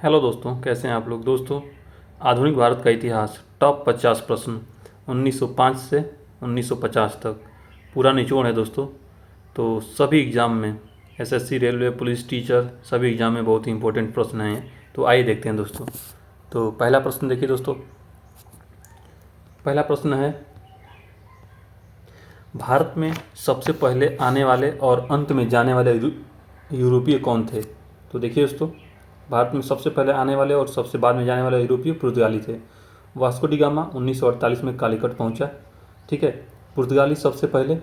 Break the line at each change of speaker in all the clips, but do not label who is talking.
Hello दोस्तों, कैसे हैं आप लोग। दोस्तों, आधुनिक भारत का इतिहास टॉप 50 प्रश्न 1905 से 1950 तक पूरा निचोड़ है दोस्तों। तो सभी एग्ज़ाम में एसएससी, रेलवे, पुलिस, टीचर सभी एग्ज़ाम में बहुत ही इंपॉर्टेंट प्रश्न हैं। तो आइए देखते हैं दोस्तों। तो पहला प्रश्न देखिए दोस्तों। पहला प्रश्न है, भारत में सबसे पहले आने वाले और अंत में जाने वाले यूरोपीय कौन थे। तो देखिए दोस्तों, भारत में सबसे पहले आने वाले और सबसे बाद में जाने वाले यूरोपीय पुर्तगाली थे। वास्को डी गामा 1948 में कालीकट पहुंचा। ठीक है, पुर्तगाली सबसे पहले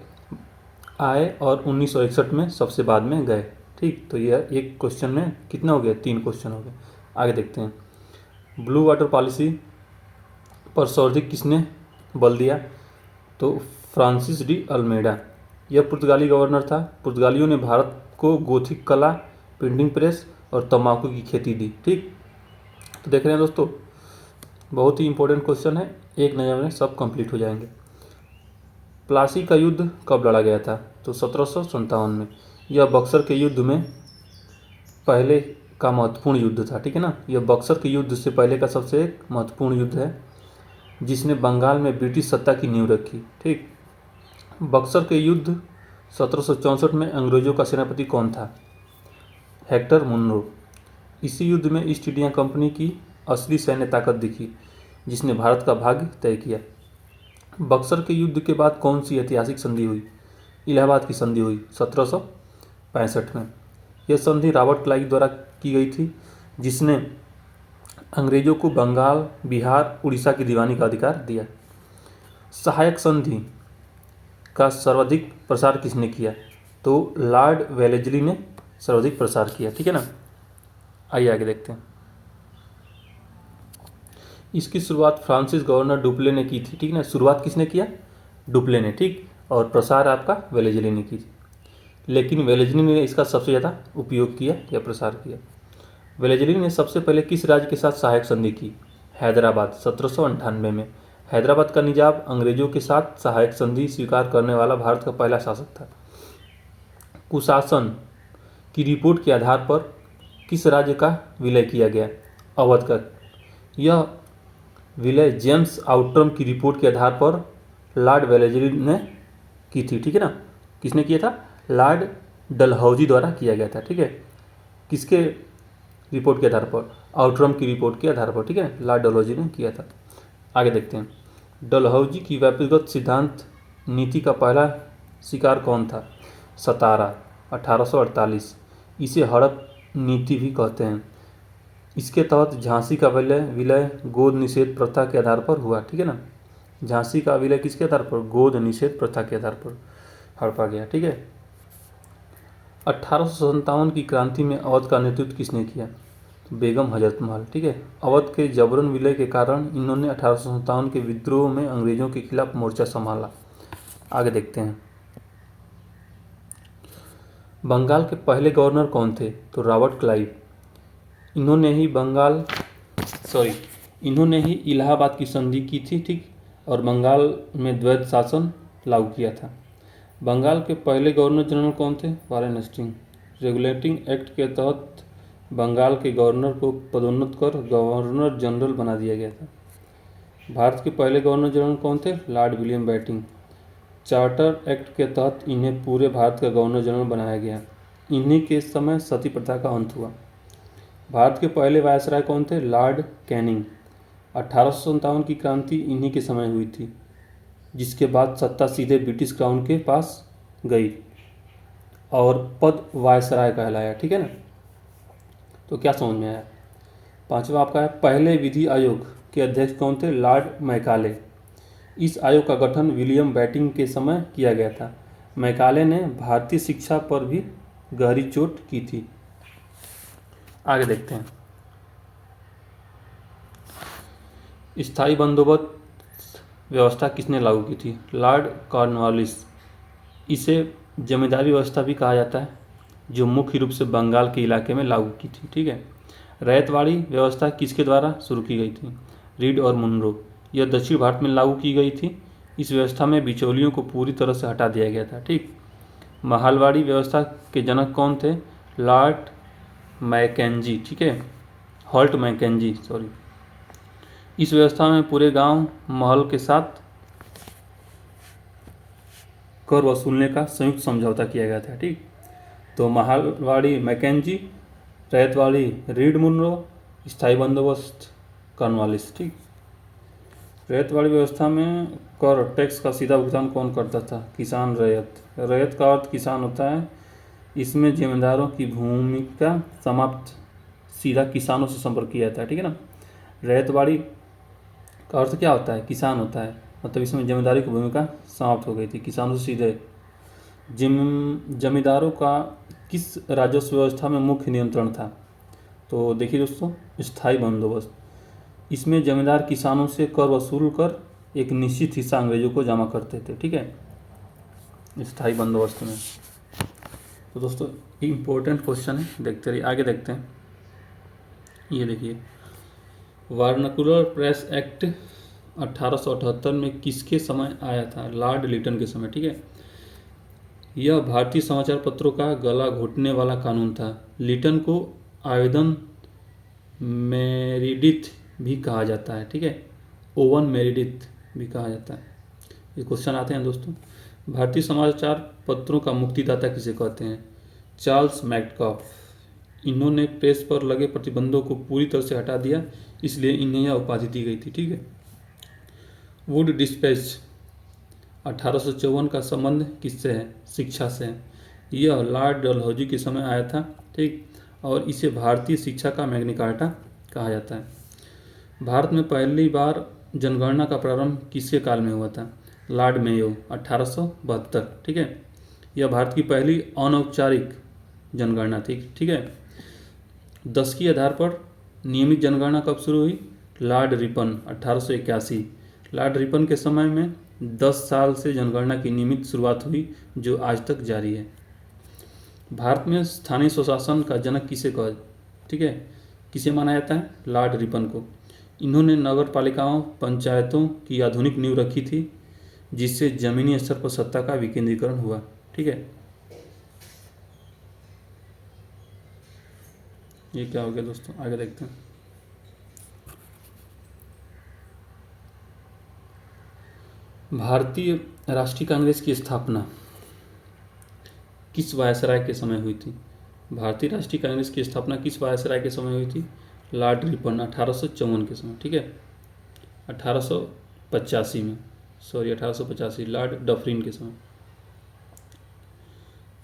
आए और 1961 में सबसे बाद में गए। ठीक, तो यह एक क्वेश्चन में कितना हो गया, 3 क्वेश्चन हो गए। आगे देखते हैं। ब्लू वाटर पॉलिसी पर सर्वाधिक किसने बल दिया। तो फ्रांसिस डी अल्मेडा, यह पुर्तगाली गवर्नर था। पुर्तगालियों ने भारत को गोथिक कला, प्रिंटिंग प्रेस और तंबाकू की खेती दी। ठीक, तो देख रहे हैं दोस्तों, बहुत ही इंपॉर्टेंट क्वेश्चन है, एक नज़र में सब कंप्लीट हो जाएंगे। प्लासी का युद्ध कब लड़ा गया था। तो 1757 में। यह बक्सर के युद्ध में पहले का महत्वपूर्ण युद्ध था। ठीक है ना, यह बक्सर के युद्ध से पहले का सबसे एक महत्वपूर्ण युद्ध है जिसने बंगाल में ब्रिटिश सत्ता की नींव रखी। ठीक, बक्सर के युद्ध 1764 में अंग्रेजों का सेनापति कौन था। Hector Munro. इसी युद्ध में ईस्ट इंडिया कंपनी की असली सैन्य ताकत दिखी जिसने भारत का भाग्य तय किया। बक्सर के युद्ध के बाद कौन सी ऐतिहासिक संधि हुई। इलाहाबाद की संधि हुई 1765 में। यह संधि रॉबर्ट क्लाइव द्वारा की गई थी जिसने अंग्रेजों को बंगाल, बिहार, उड़ीसा की दीवानी का अधिकार दिया। सहायक संधि का सर्वाधिक प्रसार किसने किया। तो लॉर्ड वेलेस्ली ने सर्वाधिक प्रसार किया। ठीक है ना, आइए आगे देखते हैं। इसकी शुरुआत फ्रांसिस गवर्नर डुप्ले ने की थी। ठीक है ना, शुरुआत किसने किया, डुप्ले ने। ठीक, और प्रसार आपका वेलेस्ली ने की थी, लेकिन वेलेस्ली ने इसका सबसे ज़्यादा उपयोग किया या प्रसार किया। वेलेस्ली ने सबसे पहले किस राज्य के साथ सहायक संधि की। हैदराबाद 1798 में। हैदराबाद का निजाम अंग्रेजों के साथ सहायक संधि स्वीकार करने वाला भारत का पहला शासक था। कुशासन की रिपोर्ट के आधार पर किस राज्य का विलय किया गया। अवध का। यह विलय जेम्स आउटरम की रिपोर्ट के आधार पर लॉर्ड वेलेस्ली ने की थी। ठीक है ना, किसने किया था, लॉर्ड डलहौजी द्वारा किया गया था। ठीक है, किसके रिपोर्ट के आधार पर, आउटरम की रिपोर्ट के आधार पर। ठीक है, लॉर्ड डलहौजी ने किया था। आगे देखते हैं। डलहौजी की व्यक्तिगत सिद्धांत नीति का पहला शिकार कौन था। सतारा 1848। इसे हड़प नीति भी कहते हैं। इसके तहत झांसी का विलय गोद निषेध प्रथा के आधार पर हुआ। ठीक है ना, झांसी का विलय किसके आधार पर, गोद निषेध प्रथा के आधार पर हड़पा गया। ठीक है, 1857 की क्रांति में अवध का नेतृत्व किसने किया। तो बेगम हजरत महल। ठीक है, अवध के जबरन विलय के कारण इन्होंने 1857 के विद्रोह में अंग्रेजों के खिलाफ मोर्चा संभाला। आगे देखते हैं। बंगाल के पहले गवर्नर कौन थे। तो रॉबर्ट क्लाइव। इन्होंने ही इलाहाबाद की संधि की थी। ठीक, और बंगाल में द्वैध शासन लागू किया था। बंगाल के पहले गवर्नर जनरल कौन थे, वारेन हेस्टिंग। रेगुलेटिंग एक्ट के तहत बंगाल के गवर्नर को पदोन्नत कर गवर्नर जनरल बना दिया गया था। भारत के पहले गवर्नर जनरल कौन थे, Lord William Bentinck. Charter act के तहत इन्हें पूरे भारत का गवर्नर जनरल बनाया गया। इन्हीं के समय सती प्रथा का अंत हुआ। भारत के पहले वायसराय कौन थे, लॉर्ड कैनिंग। 1857 की क्रांति इन्हीं के समय हुई थी, जिसके बाद सत्ता सीधे ब्रिटिश क्राउन के पास गई और पद वायसराय कहलाया। ठीक है ना, तो क्या समझ में आया। पांचवा आपका है, पहले विधि आयोग के अध्यक्ष कौन थे, लॉर्ड मैकाले। इस आयोग का गठन विलियम बेंटिंक के समय किया गया था। मैकाले ने भारतीय शिक्षा पर भी गहरी चोट की थी। आगे देखते हैं। स्थायी बंदोबस्त व्यवस्था किसने लागू की थी, लॉर्ड कॉर्नवालिस। इसे जमींदारी व्यवस्था भी कहा जाता है, जो मुख्य रूप से बंगाल के इलाके में लागू की थी। ठीक है, रैयतवाड़ी व्यवस्था किसके द्वारा शुरू की गई थी, रीड और मुनरो। यह दक्षिण भारत में लागू की गई थी। इस व्यवस्था में बिचौलियों को पूरी तरह से हटा दिया गया था। ठीक, महलवाड़ी व्यवस्था के जनक कौन थे, लॉर्ड मैकेंजी। ठीक है, हॉल्ट मैकेंजी सॉरी। इस व्यवस्था में पूरे गांव महल के साथ कर वसूलने का संयुक्त समझौता किया गया था। ठीक, तो महलवाड़ी मैकेंजी, रैयतवाड़ी रीड मुनरो, स्थायी बंदोबस्त कॉर्नवालिस। ठीक, रैयतवाड़ी व्यवस्था में कर टैक्स का सीधा भुगतान कौन करता था? किसान रैयत। रैयत का अर्थ किसान होता है। इसमें जमींदारों की भूमिका समाप्त, सीधा किसानों से संपर्क किया जाता है। ठीक है ना। रैयतवाड़ी का अर्थ क्या होता है? किसान होता है, मतलब इसमें जमींदारी की भूमिका समाप्त हो गई थी, किसानों से सीधे। जमींदारों का किस राजस्व व्यवस्था में मुख्य नियंत्रण था? तो देखिए दोस्तों, स्थायी बंदोबस्त। इसमें जमींदार किसानों से कर वसूल कर एक निश्चित हिस्सा अंग्रेजों को जमा करते थे। ठीक है, स्थायी बंदोबस्त में। तो दोस्तों इम्पोर्टेंट क्वेश्चन है, देखते रहिए, आगे देखते हैं। ये देखिए, वर्नाकुलर प्रेस एक्ट 1878 में किसके समय आया था? लॉर्ड लिटन के समय। ठीक है, यह भारतीय समाचार पत्रों का गला घोटने वाला कानून था। लिटन को आवेदन मेरिडिथ भी कहा जाता है। ठीक है, ओवन मेरिडिथ भी कहा जाता है। ये क्वेश्चन आते हैं दोस्तों। भारतीय समाचार पत्रों का मुक्तिदाता किसे कहते हैं? चार्ल्स मैककॉफ। इन्होंने प्रेस पर लगे प्रतिबंधों को पूरी तरह से हटा दिया, इसलिए इन्हें यह उपाधि दी गई थी। ठीक है, वुड डिस्पैच 1854 का संबंध किससे है? शिक्षा से है। यह लॉर्ड डलहौजी के समय आया था। ठीक, और इसे भारतीय शिक्षा का मैग्ना कार्टा कहा जाता है। भारत में पहली बार जनगणना का प्रारंभ किसके काल में हुआ था? Lord Mayo 1872। ठीक है, यह भारत की पहली अनौपचारिक जनगणना थी। ठीक है, दशकीय आधार पर नियमित जनगणना कब शुरू हुई? Lord Ripon 1881। लॉर्ड रिपन के समय में 10 साल से जनगणना की नियमित शुरुआत हुई, जो आज तक जारी है। भारत में स्थानीय स्वशासन का जनक किसे कहा? ठीक है, किसे माना जाता है? लॉर्ड रिपन को। इन्होंने नगर पालिकाओं, पंचायतों की आधुनिक नींव रखी थी, जिससे जमीनी स्तर पर सत्ता का विकेंद्रीकरण हुआ। ठीक है, ये क्या हो गया दोस्तों, आगे देखते हैं। भारतीय राष्ट्रीय कांग्रेस की स्थापना किस वायसराय के समय हुई थी? भारतीय राष्ट्रीय कांग्रेस की स्थापना किस वायसराय के समय हुई थी? लॉर्ड रिपन 1854 के समय। ठीक है, 1885 में, सॉरी 1885, लॉर्ड डफरिन के समय।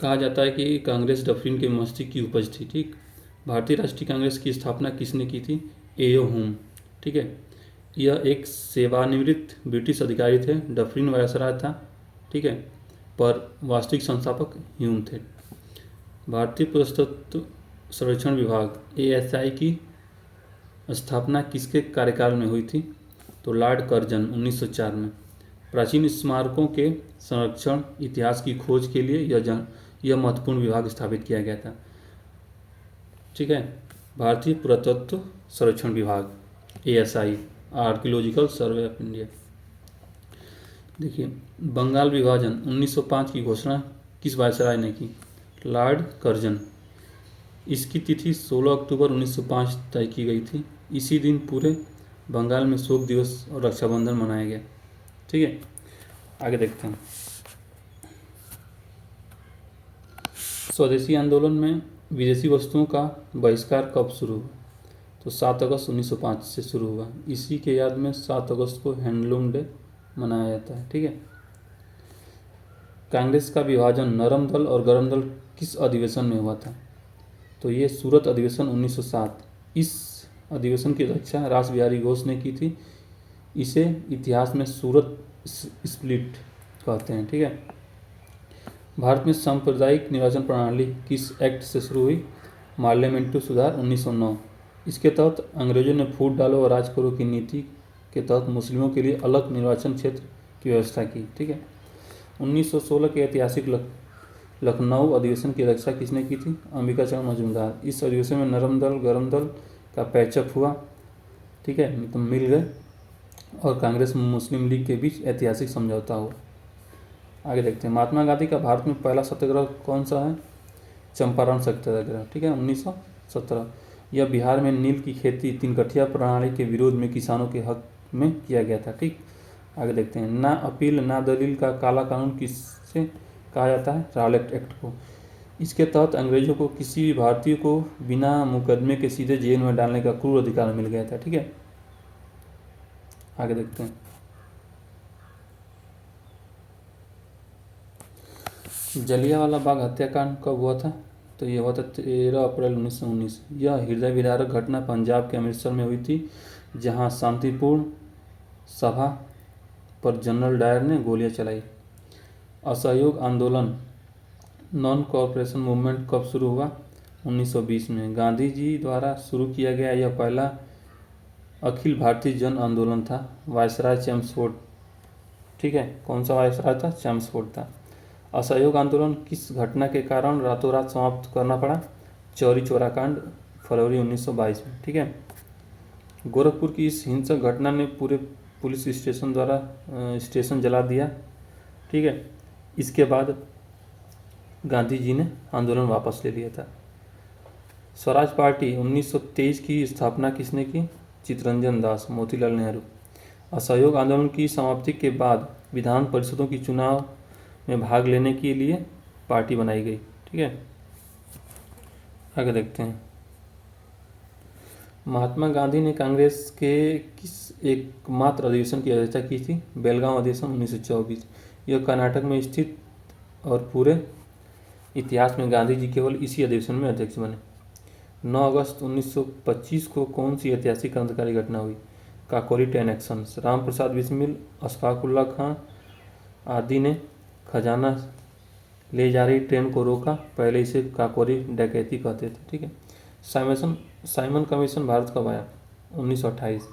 कहा जाता है कि कांग्रेस डफरिन के मस्तिष्क की उपज थी। ठीक, भारतीय राष्ट्रीय कांग्रेस की स्थापना किसने की थी? एओ हुम। ठीक है, यह एक सेवानिवृत्त ब्रिटिश अधिकारी थे। डफरिन वायसराय था। ठीक है, पर वास्तविक संस्थापक ह्यूम थे। भारतीय पुरातत्व सर्वेक्षण विभाग ASI की स्थापना किसके कार्यकाल में हुई थी? तो लॉर्ड कर्जन 1904 में। प्राचीन स्मारकों के संरक्षण, इतिहास की खोज के लिए यह महत्वपूर्ण विभाग स्थापित किया गया था। ठीक है, भारतीय पुरातत्व सर्वेक्षण विभाग ASI, archaeological survey of India. देखिए, बंगाल विभाजन 1905 की घोषणा किस वायसराय ने की? Lord Curzon. इसकी तिथि 16 अक्टूबर 1905 तय की गई थी। इसी दिन पूरे बंगाल में शोक दिवस और रक्षाबंधन मनाया गया। ठीक है, आगे देखते हैं। स्वदेशी आंदोलन में विदेशी वस्तुओं का बहिष्कार कब शुरू हुआ? तो 7 अगस्त 1905 से शुरू हुआ। इसी के याद में 7 अगस्त को हैंडलूम डे मनाया जाता है। ठीक है, कांग्रेस का विभाजन नरम दल और गरम दल किस अधिवेशन में हुआ था? तो ये सूरत अधिवेशन 1907। इस अधिवेशन की अध्यक्षता रास बिहारी घोष ने की थी। इसे इतिहास में सूरत स्प्लिट कहते हैं। ठीक है, भारत में सांप्रदायिक निर्वाचन प्रणाली किस एक्ट से शुरू हुई? पार्लियामेंट्री सुधार 1909। इसके तहत अंग्रेजों ने फूट डालो और राज करो की नीति के तहत मुस्लिमों के लिए अलग निर्वाचन क्षेत्र की व्यवस्था की। ठीक है, 1916 के ऐतिहासिक लखनऊ अधिवेशन की अध्यक्षता किसने की थी? अंबिका चरण मजूमदार। इस अधिवेशन में नरम दल गरम दल का पैचअप हुआ। ठीक है, मतलब मिल गए, और कांग्रेस मुस्लिम लीग के बीच ऐतिहासिक समझौता हुआ। आगे देखते हैं। महात्मा गांधी का भारत में पहला सत्याग्रह कौन सा है? चंपारण सत्याग्रह। ठीक है, 1917। यह बिहार में नील की खेती तीन कठिया प्रणाली के विरोध में किसानों के हक में किया गया था। ठीक, आगे देखते हैं। ना अपील ना दलील का काला कानून किससे कहा जाता है? रावलेट एक्ट को। इसके तहत अंग्रेजों को किसी भी भारतीय को बिना मुकदमे के सीधे जेल में डालने का क्रूर अधिकार मिल गया था। ठीक है, आगे देखते हैं। जलियांवाला बाग हत्याकांड कब हुआ था? तो ये हुआ था 13 अप्रैल 1919। यह हृदय विदारक घटना पंजाब के अमृतसर में हुई थी, जहां शांतिपूर्ण सभा पर जनरल डायर ने गोलियां चलाई। असहयोग आंदोलन नॉन कॉरपोरेशन मूवमेंट कब शुरू हुआ? 1920 में। गांधी जी द्वारा शुरू किया गया यह पहला अखिल भारतीय जन आंदोलन था। Viceroy Chelmsford. ठीक है, कौन सा वायसराय था? चेम्सफोर्ड था। असहयोग आंदोलन किस घटना के कारण रातों रात समाप्त करना पड़ा? चौरी चौरा कांड, फरवरी 1922 में। ठीक है, गोरखपुर की इस हिंसक घटना ने पूरे पुलिस स्टेशन जला दिया। ठीक है, इसके बाद गांधी जी ने आंदोलन वापस ले लिया था। स्वराज पार्टी 1923 की स्थापना किसने की? चित्तरंजन दास, मोतीलाल नेहरू। असहयोग आंदोलन की समाप्ति के बाद विधान परिषदों की चुनाव में भाग लेने के लिए पार्टी बनाई गई। ठीक है, आगे देखते हैं। महात्मा गांधी ने कांग्रेस के किस एकमात्र अधिवेशन की अध्यक्षता की थी? बेलगांव अधिवेशन 1924। यह कर्नाटक में स्थित और पूरे इतिहास में गांधी जी केवल इसी अधिवेशन में अध्यक्ष बने। 9 अगस्त 1925 को कौन सी ऐतिहासिक क्रांतिकारी घटना हुई? काकोरी 10 एक्शंस। राम प्रसाद बिस्मिल, अशफाकुल्ला खां आदि ने खजाना ले जा रही ट्रेन को रोका। पहले इसे काकोरी डकैती कहते थे। ठीक है, साइमन कमीशन भारत कब आया? 1928।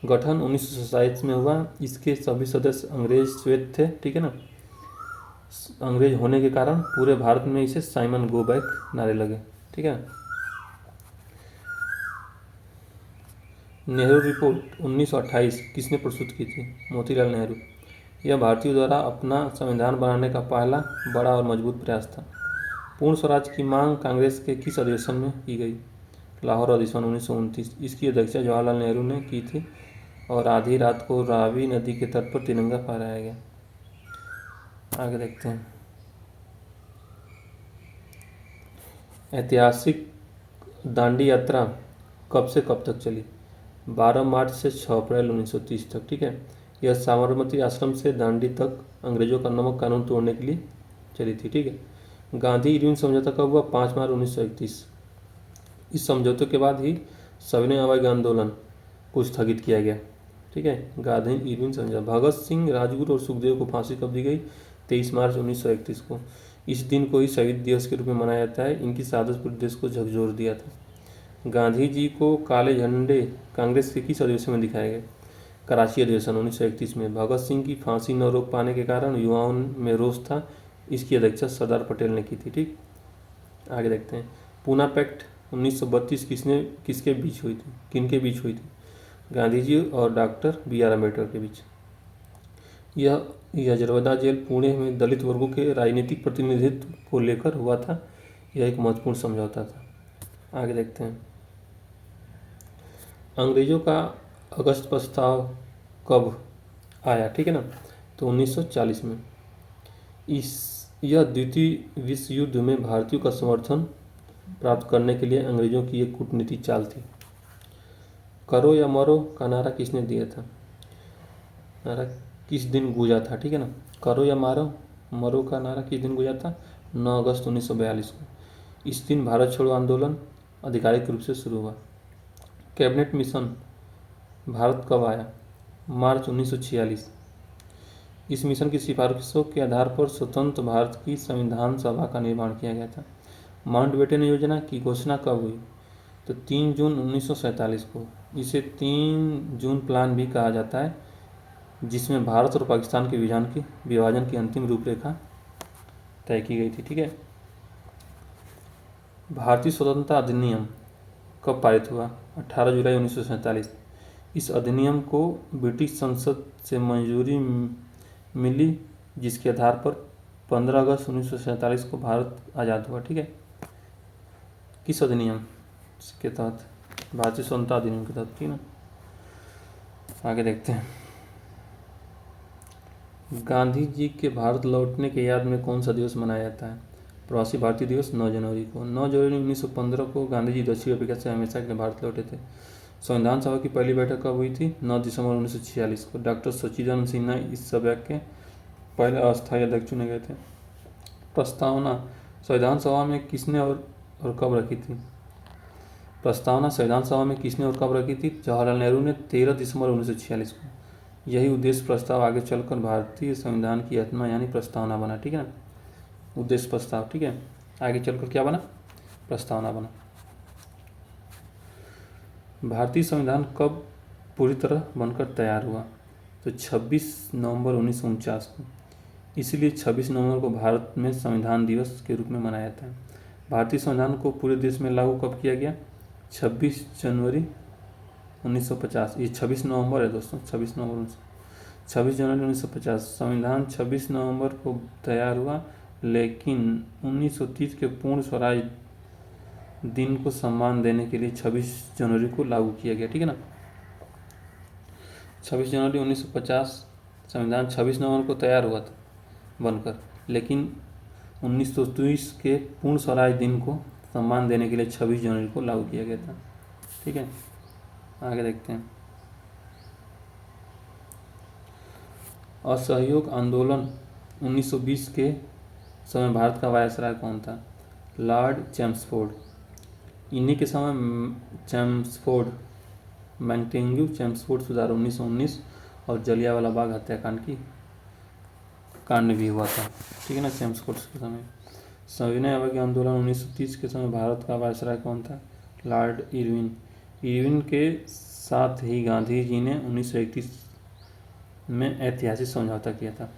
गठन 1927 में हुआ। इसके सभी सदस्य अंग्रेज श्वेत थे। ठीक है ना, अंग्रेज होने के कारण पूरे भारत में इसे साइमन गो बैक नारे लगे। ठीक है, नेहरू रिपोर्ट 1928 किसने प्रस्तुत की थी? मोतीलाल नेहरू। यह भारतीयों द्वारा अपना संविधान बनाने का पहला बड़ा और मजबूत प्रयास था। पूर्ण स्वराज की मांग कांग्रेस के किस अधिवेशन में की गई? लाहौर अधिवेशन 1929। इसकी अध्यक्षता जवाहरलाल नेहरू ने की थी और आधी रात को रावी नदी के तट पर तिरंगा फहराया गया। आगे देखते हैं। ऐतिहासिक दांडी यात्रा कब से कब तक चली? 12 मार्च से 6 अप्रैल 1930 तक। ठीक है, यह साबरमती आश्रम से दांडी तक अंग्रेजों का नमक कानून तोड़ने के लिए चली थी। ठीक है, गांधी इरविन समझौता कब हुआ? 5 मार्च 1931। इस समझौते के बाद ही सविनय अवज्ञा आंदोलन को स्थगित किया गया। ठीक है, गांधी इरविन समझौता। भगत सिंह, राजगुरु और सुखदेव को फांसी कब दी गई? 23 मार्च 1931 को। इस दिन को ही शहीद दिवस के रूप में मनाया जाता है। इनकी शहादत पूरे देश को झकझोर दिया था। गांधी जी को काले झंडे कांग्रेस के किस अधिवेशन में दिखाए गए? कराची अधिवेशन 1931 में। भगत सिंह की फांसी न रोक पाने के कारण युवाओं में रोष था। इसकी अध्यक्षता सरदार पटेल ने की थी। ठीक, आगे देखते हैं। पूना पैक्ट 1932 किसके बीच हुई थी? किनके बीच हुई थी? गांधी जी और डॉक्टर BR अम्बेडकर के बीच। यह यजरवदा जेल पुणे में दलित वर्गों के राजनीतिक प्रतिनिधित्व को लेकर हुआ था। यह एक महत्वपूर्ण समझौता था। आगे देखते हैं। अंग्रेजों का अगस्त प्रस्ताव कब आया? ठीक है ना, तो 1940 में। यह द्वितीय विश्व युद्ध में भारतीयों का समर्थन प्राप्त करने के लिए अंग्रेजों की एक कूटनीति चाल थी। करो या मरो का नारा किसने दिया था? नारा किस दिन गूंजा था? ठीक है ना, करो या मरो का नारा किस दिन गूंजा था? 9 अगस्त 1942 को। इस दिन भारत छोड़ो आंदोलन आधिकारिक रूप से शुरू हुआ। कैबिनेट मिशन भारत कब आया? मार्च 1946। इस मिशन की सिफारिशों के आधार पर स्वतंत्र भारत की संविधान सभा का निर्माण किया गया था। माउंटबेटन योजना की घोषणा कब हुई? तो 3 जून 1947 को। इसे 3 जून प्लान भी कहा जाता है, जिसमें भारत और पाकिस्तान के विभाजन की अंतिम रूपरेखा तय की गई थी। ठीक है, भारतीय स्वतंत्रता अधिनियम कब पारित हुआ? 18 जुलाई 1947। इस अधिनियम को ब्रिटिश संसद से मंजूरी मिली, जिसके आधार पर 15 अगस्त 1947 को भारत आज़ाद हुआ। ठीक है, किस अधिनियम के तहत, भारतीय स्वतंत्रता अधिनियम के तहत, ठीक है ना। आगे देखते हैं। गांधी जी के भारत लौटने के याद में कौन सा दिवस मनाया जाता है? प्रवासी भारतीय दिवस 9 जनवरी को। 9 जनवरी 1915 को गांधी जी दक्षिण अफ्रीका से हमेशा के लिए भारत लौटे थे। संविधान सभा की पहली बैठक कब हुई थी? 9 दिसंबर 1946 को। डॉक्टर सच्चिदानंद सिन्हा इस सभा के पहले अस्थायी अध्यक्ष चुने गए थे। प्रस्तावना संविधान सभा में किसने और कब रखी थी? प्रस्तावना संविधान सभा में किसने और कब रखी थी? जवाहरलाल नेहरू ने 13 दिसंबर 1946 को। यही उद्देश्य प्रस्ताव आगे चलकर भारतीय संविधान की आत्मा यानी प्रस्तावना बना, ठीक है ना। उद्देश्य प्रस्ताव, ठीक है, आगे चलकर क्या बना? प्रस्तावना बना। भारतीय संविधान कब पूरी तरह बनकर तैयार हुआ? तो 26 नवंबर 1949 को। इसीलिए 26 नवंबर को भारत में संविधान दिवस के रूप में मनाया जाता है। भारतीय संविधान को पूरे देश में लागू कब किया गया? 26 जनवरी 1950। ये 26 नवंबर है दोस्तों, 26 जनवरी 1950। संविधान 26 नवंबर को तैयार हुआ, लेकिन 1930 के पूर्ण स्वराज दिन को सम्मान देने के लिए 26 जनवरी को लागू किया गया, ठीक है ना। 26 जनवरी 1950 संविधान 26 नवंबर को तैयार हुआ था बनकर, लेकिन 1930 के पूर्ण स्वराज दिन को सम्मान देने के लिए 26 जनवरी को लागू किया गया था, ठीक है। आगे देखते हैं। असहयोग आंदोलन 1920 के समय भारत का वायसराय कौन था? Lord Chelmsford. इन्हीं के समय चैम्सफोर्ड, मैंटेन्यू चैम्सफोर्ड सुधार 1919 और जलियांवाला बाग हत्याकांड की कांड भी हुआ था, ठीक है ना, चैम्सफोर्ड के समय। सविनय अवज्ञा आंदोलन 1930 के समय भारत का वायसराय कौन था? Lord Irwin. इरविन के साथ ही गांधी जी ने 1931 में ऐतिहासिक समझौता किया था।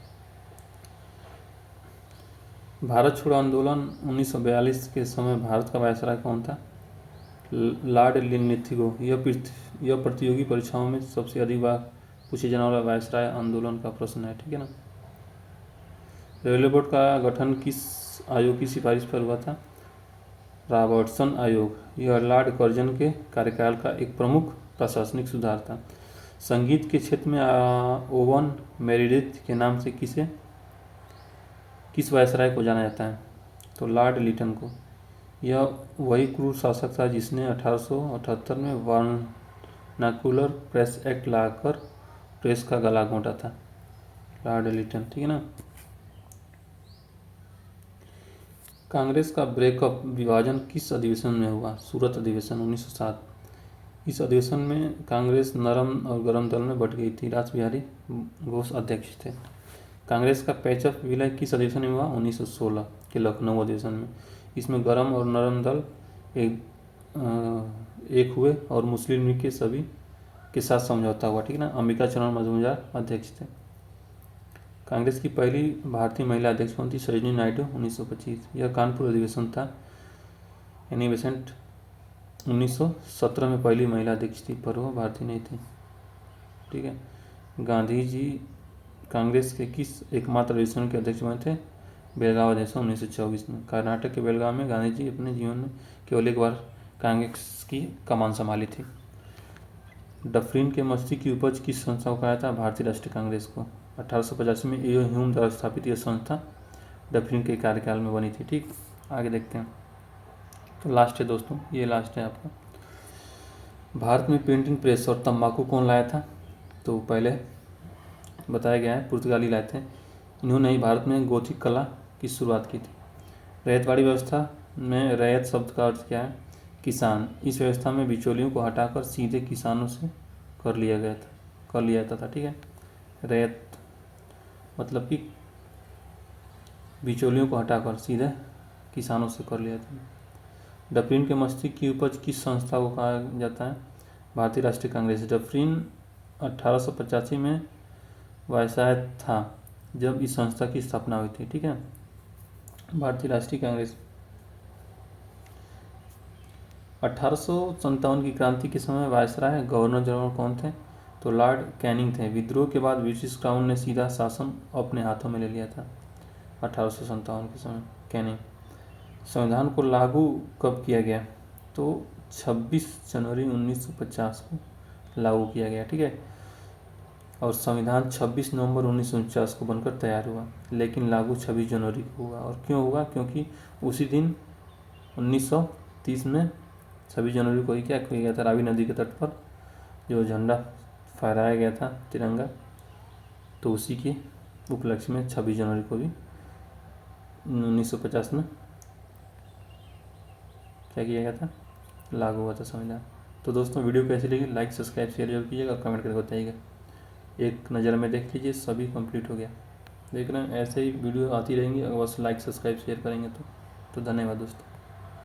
भारत छोड़ो आंदोलन 1942 के समय भारत का वायसराय कौन था? Lord Linlithgow. यह प्रतियोगी परीक्षाओं में सबसे अधिक बार पूछे जाने वाला वायसराय आंदोलन का प्रश्न है, ठीक है ना। रेलवे बोर्ड का गठन किस आयोग की सिफारिश पर हुआ था? रॉबर्टसन आयोग। यह लॉर्ड कर्जन के कार्यकाल का एक प्रमुख प्रशासनिक सुधार था। संगीत के क्षेत्र में ओवन मेरिडिथ के नाम से किस वायसराय को जाना जाता है? तो लॉर्ड लिटन को। यह वही क्रूर शासक था जिसने 1878 में वर्नाकुलर प्रेस एक्ट लाकर प्रेस का गला घोंटा था, लॉर्ड लिटन, ठीक है ना। कांग्रेस का ब्रेकअप विभाजन किस अधिवेशन में हुआ? सूरत अधिवेशन 1907। इस अधिवेशन में कांग्रेस नरम और गरम दल में बट गई थी। रासबिहारी घोष अध्यक्ष थे। कांग्रेस का पैचअप विलय किस अधिवेशन में हुआ? 1916 के लखनऊ अधिवेशन में। इसमें गरम और नरम दल एक हुए और मुस्लिम लीग के सभी के साथ समझौता हुआ, ठीक है ना। अंबिका चरण मजूमदार अध्यक्ष थे। कांग्रेस की पहली भारतीय महिला अध्यक्ष कौन थी? सरोजिनी नायडू 1925। यह कानपुर अधिवेशन था। एनी बेसेंट 1917 में पहली महिला अध्यक्ष थी, पर वो भारतीय नहीं थी, ठीक है। गांधी जी कांग्रेस के किस एकमात्र अधिवेशन के अध्यक्ष बने थे? बेलगांव अधिवेशन 1924 में। कर्नाटक के बेलगांव में गांधी जी अपने जीवन में केवल एक बार कांग्रेस की कमान संभाली थी। डफरिन के मस्ती की उपज किस संस्था को कहा था? भारतीय राष्ट्रीय कांग्रेस को। 1885 में ए ह्यूम द्वारा स्थापित यह संस्था डफरिन के कार्यकाल में बनी थी, ठीक। आगे देखते हैं। तो लास्ट है दोस्तों, ये लास्ट है आपका। भारत में प्रिंटिंग प्रेस और तंबाकू कौन लाया था? तो पहले बताया गया है, पुर्तगाली लाए थे। इन्होंने ही भारत में गोथिक कला की शुरुआत की थी। रैयतवाड़ी व्यवस्था में रैयत शब्द का अर्थ क्या है? किसान। इस व्यवस्था में बिचौलियों को हटाकर सीधे किसानों से कर लिया जाता था, ठीक है। रैयत मतलब कि बिचौलियों को हटाकर सीधे किसानों से कर लिया था। डफरिन के मस्तिष्क की उपज किस संस्था को कहा जाता है? भारतीय राष्ट्रीय कांग्रेस। डफरिन 1885 में वायसराय था जब इस संस्था की स्थापना हुई थी, ठीक है। भारतीय राष्ट्रीय कांग्रेस 1857 की क्रांति के समय वायसराय गवर्नर जनरल कौन थे? तो लॉर्ड कैनिंग थे। विद्रोह के बाद ब्रिटिश क्राउन ने सीधा शासन अपने हाथों में ले लिया था 1857 के समय, कैनिंग। संविधान को लागू कब किया गया? तो 26 जनवरी 1950 को लागू किया गया, ठीक है। और संविधान 26 नवंबर 1949 को बनकर तैयार हुआ, लेकिन लागू 26 जनवरी को हुआ। और क्यों हुआ? क्योंकि उसी दिन 1930 में 26 जनवरी को ही क्या किया गया था, रावी नदी के तट पर जो झंडा फहराया गया था, तिरंगा, तो उसी के उपलक्ष्य में 26 जनवरी को भी 1950 में क्या किया गया था, लागू हुआ था संविधान। तो दोस्तों वीडियो कैसी लगी, लाइक सब्सक्राइब शेयर जरूर कीजिएगा और कमेंट करके बताइएगा। एक नज़र में देख लीजिए, सभी कंप्लीट हो गया। देख रहे हैं, ऐसे ही वीडियो आती रहेंगी, अगर बस लाइक सब्सक्राइब शेयर करेंगे तो धन्यवाद दोस्तों।